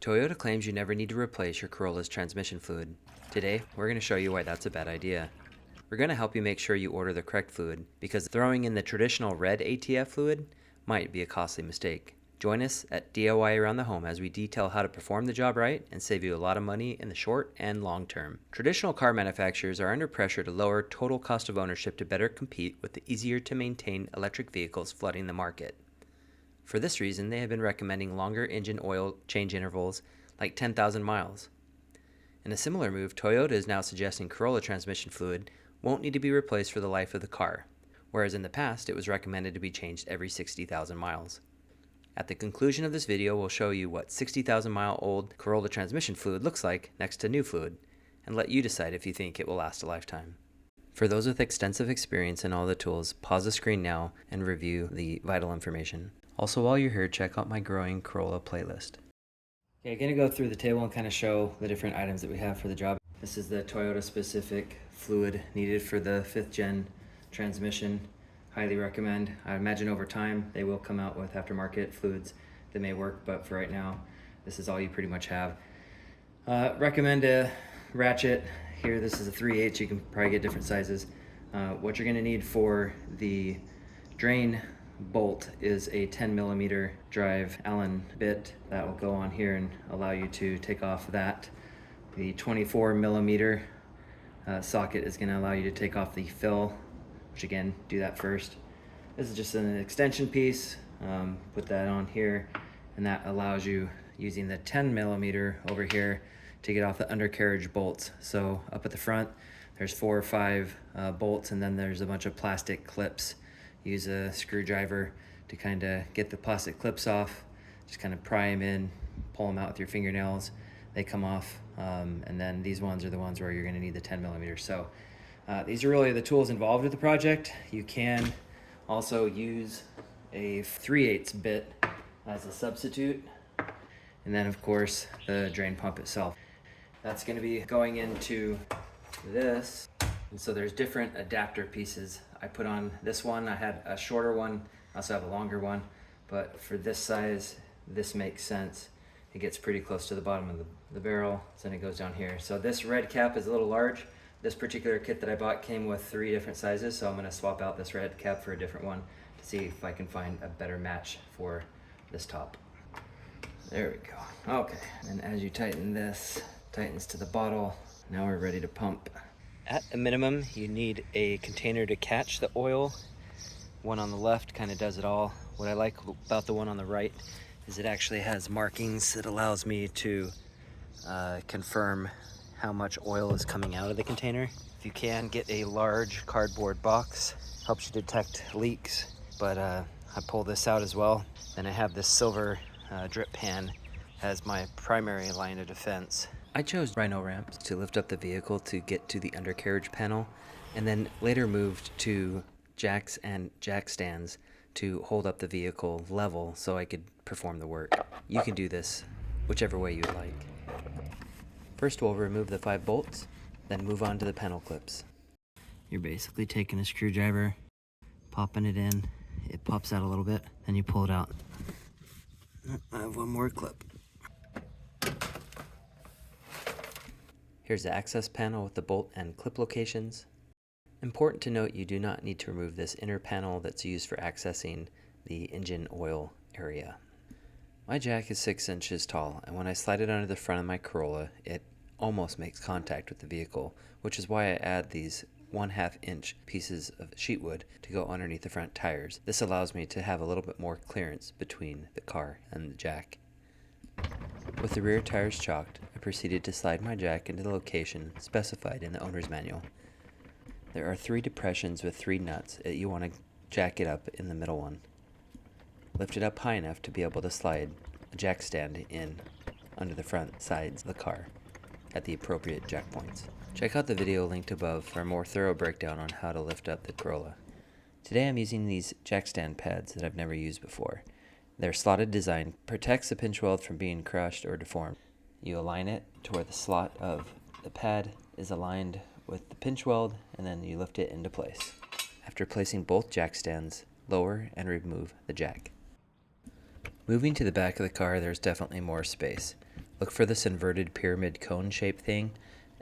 Toyota claims you never need to replace your Corolla's transmission fluid. Today, we're going to show you why that's a bad idea. We're going to help you make sure you order the correct fluid, because throwing in the traditional red ATF fluid might be a costly mistake. Join us at DIY Around the Home as we detail how to perform the job right and save you a lot of money in the short and long term. Traditional car manufacturers are under pressure to lower total cost of ownership to better compete with the easier to maintain electric vehicles flooding the market. For this reason, they have been recommending longer engine oil change intervals, like 10,000 miles. In a similar move, Toyota is now suggesting Corolla transmission fluid won't need to be replaced for the life of the car, whereas in the past it was recommended to be changed every 60,000 miles. At the conclusion of this video, we'll show you what 60,000 mile old Corolla transmission fluid looks like next to new fluid, and let you decide if you think it will last a lifetime. For those with extensive experience in all the tools, pause the screen now and review the vital information. Also, while you're here, check out my growing Corolla playlist. Okay, I'm going to go through the table and kind of show the different items that we have for the job. This is the Toyota specific fluid needed for the 5th gen transmission. Highly recommend. I imagine over time they will come out with aftermarket fluids that may work, but for right now, this is all you pretty much have. Recommend a ratchet. Here, this is a 3/8. You can probably get different sizes. What you're going to need for the drain bolt is a 10mm drive Allen bit that will go on here and allow you to take off that. The 24mm socket is going to allow you to take off the fill, which again, do that first. This is just an extension piece. Put that on here, and that allows you, using the 10mm over here, to get off the undercarriage bolts. So up at the front, there's 4 or 5 bolts, and then there's a bunch of plastic clips. Use a screwdriver to kind of get the plastic clips off. Just kind of pry them in, pull them out with your fingernails. They come off, and then these ones are the ones where you're going to need the 10mm. So these are really the tools involved with the project. You can also use a 3/8 bit as a substitute. And then of course the drain pump itself. That's going to be going into this. And so there's different adapter pieces. I put on this one. I had a shorter one. I also have a longer one. But for this size, this makes sense. It gets pretty close to the bottom of the barrel. So then it goes down here. So this red cap is a little large. This particular kit that I bought came with 3 different sizes. So I'm going to swap out this red cap for a different one to see if I can find a better match for this top. There we go. Okay. And as you tighten this, tightens to the bottle. Now we're ready to pump. At a minimum, you need a container to catch the oil. One on the left kind of does it all. What I like about the one on the right is it actually has markings that allows me to confirm how much oil is coming out of the container. If you can, get a large cardboard box. Helps you detect leaks, but I pull this out as well. Then I have this silver drip pan as my primary line of defense. I chose rhino ramps to lift up the vehicle to get to the undercarriage panel, and then later moved to jacks and jack stands to hold up the vehicle level so I could perform the work. You can do this whichever way you'd like. First we'll remove the 5 bolts, then move on to the panel clips. You're basically taking a screwdriver, popping it in, it pops out a little bit, then you pull it out. I have one more clip. Here's the access panel with the bolt and clip locations. Important to note, you do not need to remove this inner panel that's used for accessing the engine oil area. My jack is 6 inches tall, and when I slide it under the front of my Corolla, it almost makes contact with the vehicle, which is why I add these 1/2 inch pieces of sheet wood to go underneath the front tires. This allows me to have a little bit more clearance between the car and the jack. With the rear tires chalked, I proceeded to slide my jack into the location specified in the owner's manual. There are 3 depressions with 3 nuts that you want to jack it up in the middle one. Lift it up high enough to be able to slide a jack stand in under the front sides of the car at the appropriate jack points. Check out the video linked above for a more thorough breakdown on how to lift up the Corolla. Today I'm using these jack stand pads that I've never used before. Their slotted design protects the pinch weld from being crushed or deformed. You align it to where the slot of the pad is aligned with the pinch weld, and then you lift it into place. After placing both jack stands, lower and remove the jack. Moving to the back of the car, there's definitely more space. Look for this inverted pyramid cone shape thing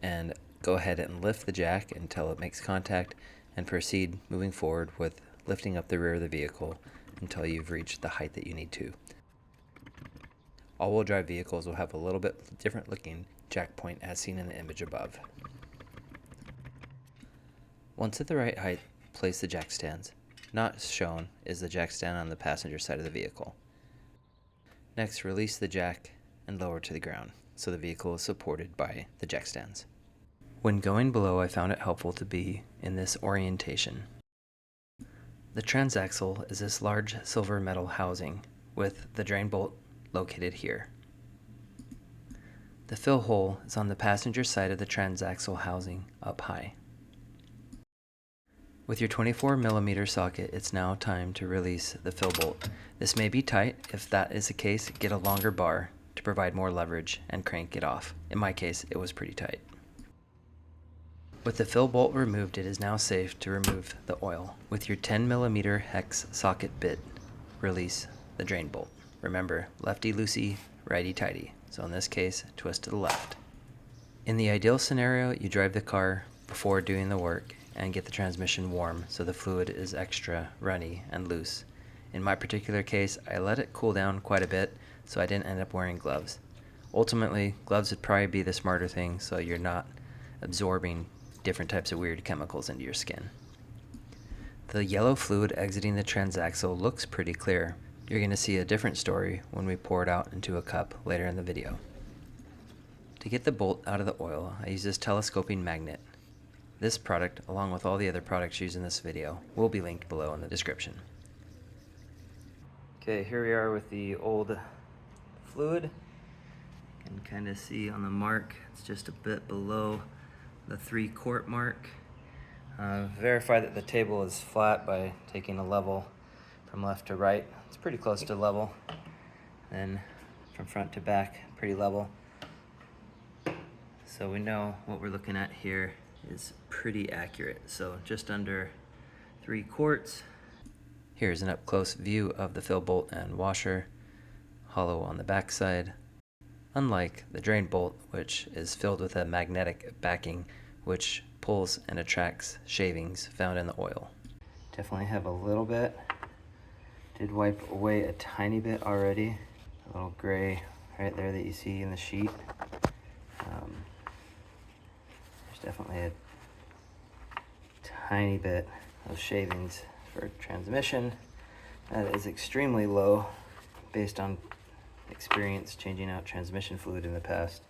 and go ahead and lift the jack until it makes contact, and proceed moving forward with lifting up the rear of the vehicle until you've reached the height that you need to. All-wheel drive vehicles will have a little bit different looking jack point as seen in the image above. Once at the right height, place the jack stands. Not shown is the jack stand on the passenger side of the vehicle. Next, release the jack and lower to the ground so the vehicle is supported by the jack stands. When going below, I found it helpful to be in this orientation. The transaxle is this large silver metal housing with the drain bolt located here. The fill hole is on the passenger side of the transaxle housing up high. With your 24mm socket, it's now time to release the fill bolt. This may be tight. If that is the case, get a longer bar to provide more leverage and crank it off. In my case, it was pretty tight. With the fill bolt removed, it is now safe to remove the oil. With your 10mm hex socket bit, release the drain bolt. Remember, lefty-loosey, righty-tighty. So in this case, twist to the left. In the ideal scenario, you drive the car before doing the work and get the transmission warm so the fluid is extra runny and loose. In my particular case, I let it cool down quite a bit so I didn't end up wearing gloves. Ultimately, gloves would probably be the smarter thing so you're not absorbing different types of weird chemicals into your skin. The yellow fluid exiting the transaxle looks pretty clear. You're going to see a different story when we pour it out into a cup later in the video. To get the bolt out of the oil, I use this telescoping magnet. This product, along with all the other products used in this video, will be linked below in the description. Okay, here we are with the old fluid. You can kind of see on the mark, it's just a bit below the 3-quart mark. Verify that the table is flat by taking a level from left to right. It's pretty close to level. Then from front to back, pretty level. So we know what we're looking at here is pretty accurate. So just under 3 quarts. Here's an up-close view of the fill bolt and washer, hollow on the back side. Unlike the drain bolt, which is filled with a magnetic backing which pulls and attracts shavings found in the oil. Definitely have a little bit. Did wipe away a tiny bit already. A little gray right there that you see in the sheet. There's definitely a tiny bit of shavings for transmission. That is extremely low based on experience changing out transmission fluid in the past.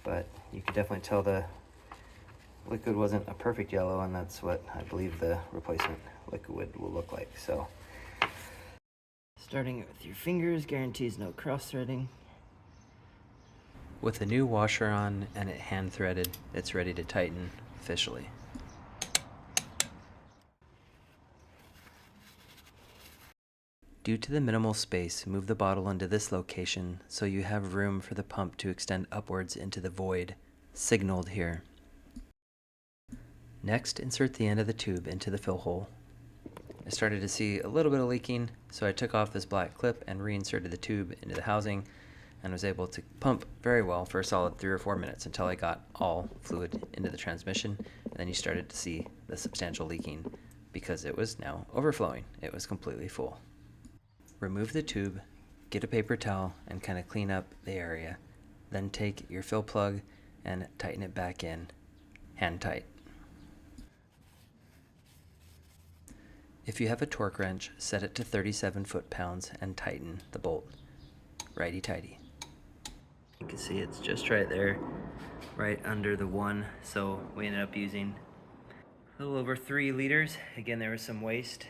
But you could definitely tell the liquid wasn't a perfect yellow, and that's what I believe the replacement liquid will look like. So starting it with your fingers guarantees no cross-threading. With the new washer on and it hand threaded, it's ready to tighten officially. Due to the minimal space, move the bottle into this location so you have room for the pump to extend upwards into the void, signaled here. Next, insert the end of the tube into the fill hole. I started to see a little bit of leaking, so I took off this black clip and reinserted the tube into the housing and was able to pump very well for a solid 3 or 4 minutes until I got all fluid into the transmission, and then you started to see the substantial leaking because it was now overflowing. It was completely full. Remove the tube, get a paper towel and kind of clean up the area. Then take your fill plug and tighten it back in, hand tight. If you have a torque wrench, set it to 37 foot-pounds and tighten the bolt. Righty-tighty. You can see it's just right there, right under the 1, so we ended up using a little over 3 liters. Again, there was some waste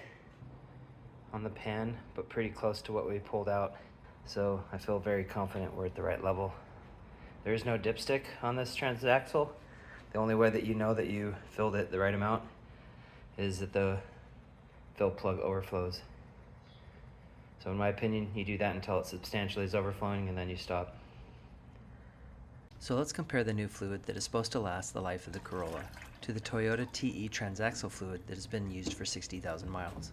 on the pan, but pretty close to what we pulled out, so I feel very confident we're at the right level. There is no dipstick on this transaxle. The only way that you know that you filled it the right amount is that the fill plug overflows. So in my opinion, you do that until it substantially is overflowing and then you stop. So let's compare the new fluid that is supposed to last the life of the Corolla to the Toyota TE transaxle fluid that has been used for 60,000 miles.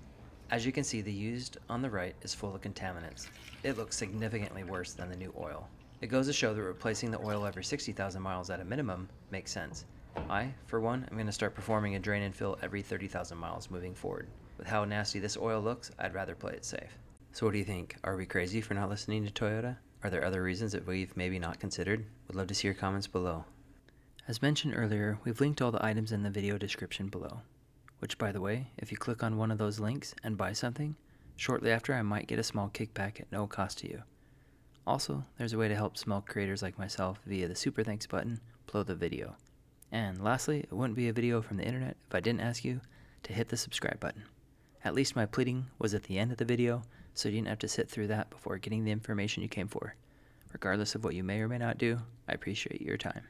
As you can see, the used on the right is full of contaminants. It looks significantly worse than the new oil. It goes to show that replacing the oil every 60,000 miles at a minimum makes sense. I, for one, am going to start performing a drain and fill every 30,000 miles moving forward. With how nasty this oil looks, I'd rather play it safe. So what do you think? Are we crazy for not listening to Toyota? Are there other reasons that we've maybe not considered? Would love to see your comments below. As mentioned earlier, we've linked all the items in the video description below. Which, by the way, if you click on one of those links and buy something, shortly after I might get a small kickback at no cost to you. Also, there's a way to help small creators like myself via the Super Thanks button below the video. And lastly, it wouldn't be a video from the internet if I didn't ask you to hit the subscribe button. At least my pleading was at the end of the video, so you didn't have to sit through that before getting the information you came for. Regardless of what you may or may not do, I appreciate your time.